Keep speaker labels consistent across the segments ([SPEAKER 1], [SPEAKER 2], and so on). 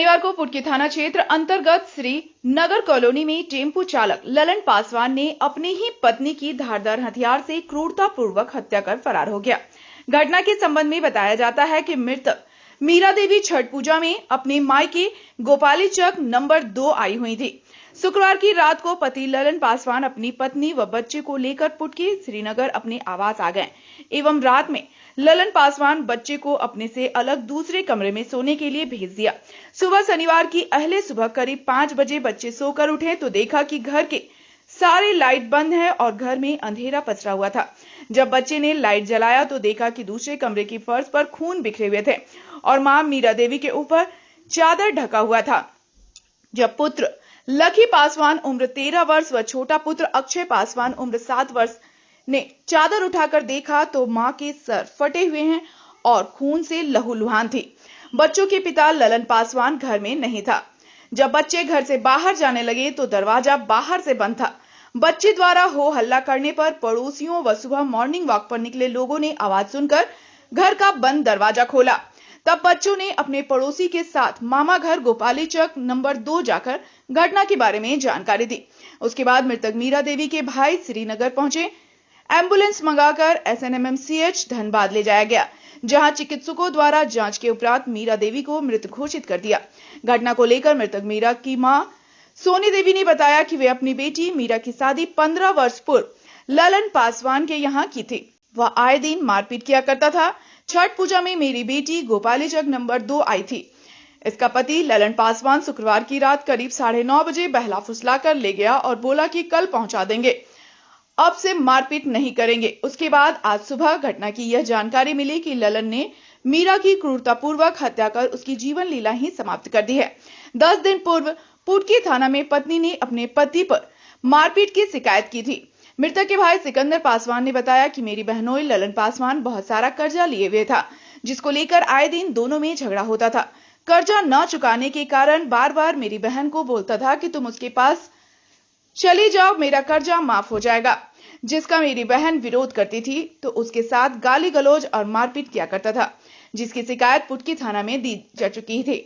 [SPEAKER 1] शनिवार को पुटकी थाना क्षेत्र अंतर्गत श्री नगर कॉलोनी में टेम्पो चालक ललन पासवान ने अपनी ही पत्नी की धारदार हथियार से क्रूरतापूर्वक हत्या कर फरार हो गया। घटना के संबंध में बताया जाता है कि मृतक मीरा देवी छठ पूजा में अपने मायके गोपाली चक नंबर 2 आई हुई थी। शुक्रवार की रात को पति ललन पासवान अपनी पत्नी व बच्चे को लेकर पुटकी श्रीनगर अपने आवास आ गए एवं रात में ललन पासवान बच्चे को अपने से अलग दूसरे कमरे में सोने के लिए भेज दिया। सुबह शनिवार की अहले सुबह करीब 5 बजे बच्चे सोकर उठे तो देखा कि घर के सारे लाइट बंद है और घर में अंधेरा पसरा हुआ था। जब बच्चे ने लाइट जलाया तो देखा कि दूसरे कमरे की फर्श पर खून बिखरे हुए थे और मां मीरा देवी के ऊपर चादर ढका हुआ था। जब पुत्र लखी पासवान उम्र 13 वर्ष व छोटा पुत्र अक्षय पासवान उम्र 7 वर्ष ने चादर उठाकर देखा तो मां के सर फटे हुए हैं और खून से लहूलुहान थी। बच्चों के पिता ललन पासवान घर में नहीं था। जब बच्चे घर से बाहर जाने लगे तो दरवाजा बाहर से बंद था। बच्चे द्वारा हो हल्ला करने पर पड़ोसियों व सुबह मॉर्निंग वॉक पर निकले लोगों ने आवाज सुनकर घर का बंद दरवाजा खोला। तब बच्चों ने अपने पड़ोसी के साथ मामा घर गोपाली चक नंबर 2 जाकर घटना के बारे में जानकारी दी। उसके बाद मृतक मीरा देवी के भाई श्रीनगर पहुंचे। एम्बुलेंस मंगाकर SNMMCH धनबाद ले जाया गया, जहां चिकित्सकों द्वारा जांच के उपरांत मीरा देवी को मृत घोषित कर दिया। घटना को लेकर मृतक मीरा की मां सोनी देवी ने बताया कि वे अपनी बेटी मीरा की शादी 15 वर्ष पूर्व ललन पासवान के यहां की थी। वह आए दिन मारपीट किया करता था। छठ पूजा में मेरी बेटी गोपाली चक नंबर 2 आई थी। इसका पति ललन पासवान शुक्रवार की रात करीब 9:30 बजे बहला फुसलाकर ले गया और बोला कि कल पहुंचा देंगे, अब से मारपीट नहीं करेंगे। उसके बाद आज सुबह घटना की यह जानकारी मिली कि ललन ने मीरा की क्रूरतापूर्वक हत्या कर उसकी जीवन लीला ही समाप्त कर दी है। 10 दिन पूर्व पुटकी थाना में पत्नी ने अपने पति पर मारपीट की शिकायत की थी। मृतक के भाई सिकंदर पासवान ने बताया कि मेरी बहनोई ललन पासवान बहुत सारा कर्जा लिए हुए था, जिसको लेकर आए दिन दोनों में झगड़ा होता था। कर्जा न चुकाने के कारण बार बार मेरी बहन को बोलता था कि तुम उसके पास चली जाओ, मेरा कर्जा माफ हो जाएगा, जिसका मेरी बहन विरोध करती थी तो उसके साथ गाली गलौज और मारपीट किया करता था, जिसकी शिकायत पुटकी थाना में दी जा चुकी थी।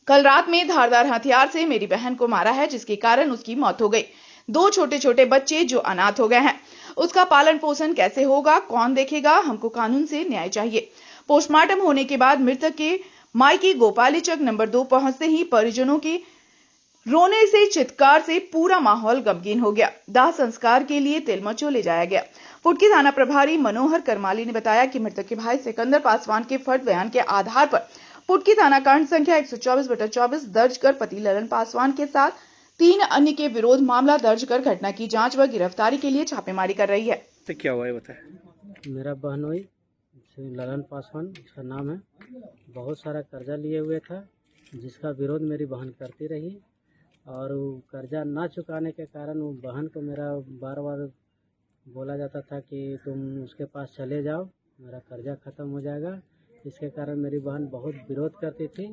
[SPEAKER 1] कल रात में धारदार हथियार से मेरी बहन को मारा है, जिसके कारण उसकी मौत हो गई। 2 छोटे-छोटे बच्चे जो अनाथ हो गए हैं, उसका पालन पोषण कैसे होगा, कौन देखेगा? हमको कानून से न्याय चाहिए। पोस्टमार्टम होने के बाद मृतक के मायके गोपाली चक नंबर 2 पहुंचते ही परिजनों की रोने से चित्कार से पूरा माहौल गमगीन हो गया। दाह संस्कार के लिए तिलमचो ले जाया गया। पुटकी थाना प्रभारी मनोहर करमाली ने बताया कि मृतक के भाई सिकंदर पासवान के फर्द बयान के आधार पर पुटकी थाना कांड संख्या 124/24 दर्ज कर पति ललन पासवान के साथ 3 अन्य के विरोध मामला दर्ज कर घटना की जांच व गिरफ्तारी के लिए छापेमारी कर रही है।
[SPEAKER 2] तो क्या हुआ है बताए?
[SPEAKER 3] मेरा बहनोई ललन पासवान उसका नाम है, बहुत सारा कर्जा लिए हुए था, जिसका विरोध मेरी बहन करती रही और कर्जा ना चुकाने के कारण वो बहन को मेरा बार बार बोला जाता था कि तुम उसके पास चले जाओ, मेरा कर्जा ख़त्म हो जाएगा। इसके कारण मेरी बहन बहुत विरोध करती थी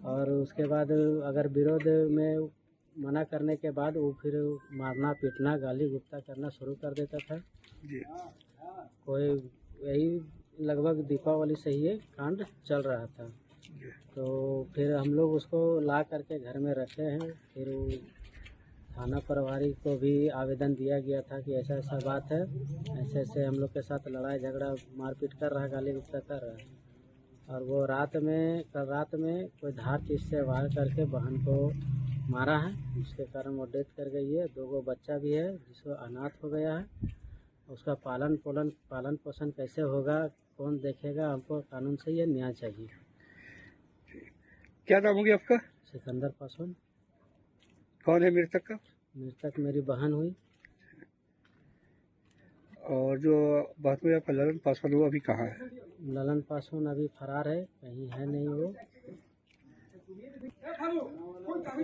[SPEAKER 3] और उसके बाद अगर विरोध में मना करने के बाद वो फिर मारना पीटना गाली गुप्ता करना शुरू कर देता था। कोई यही लगभग दीपावली से ही ये कांड चल रहा था। तो फिर हम लोग उसको ला करके घर में रखे हैं। फिर थाना प्रभारी को भी आवेदन दिया गया था कि ऐसा ऐसा बात है, ऐसे ऐसे हम लोग के साथ लड़ाई झगड़ा मारपीट कर रहा है, गाली गुप्ता कर रहा है। और वो कल रात में कोई धार चीज़ से वार करके बहन को मारा है, जिसके कारण वो डेथ कर गई है। 2 बच्चा भी है जिसको अनाथ हो गया है। उसका पालन पोषण कैसे होगा, कौन देखेगा? हमको कानून से ये न्याय चाहिए।
[SPEAKER 2] क्या नाम हो गया आपका?
[SPEAKER 3] सिकंदर पासवान।
[SPEAKER 2] कौन है मृतक का?
[SPEAKER 3] मृतक मेरी बहन हुई।
[SPEAKER 2] और जो बात में आपका ललन पासवान वो अभी कहाँ है?
[SPEAKER 3] ललन पासवान अभी फरार है, कहीं है नहीं वो।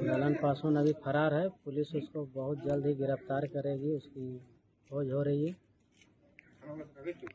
[SPEAKER 3] ललन पासवान अभी फरार है। पुलिस उसको बहुत जल्द ही गिरफ्तार करेगी, उसकी खोज हो रही है।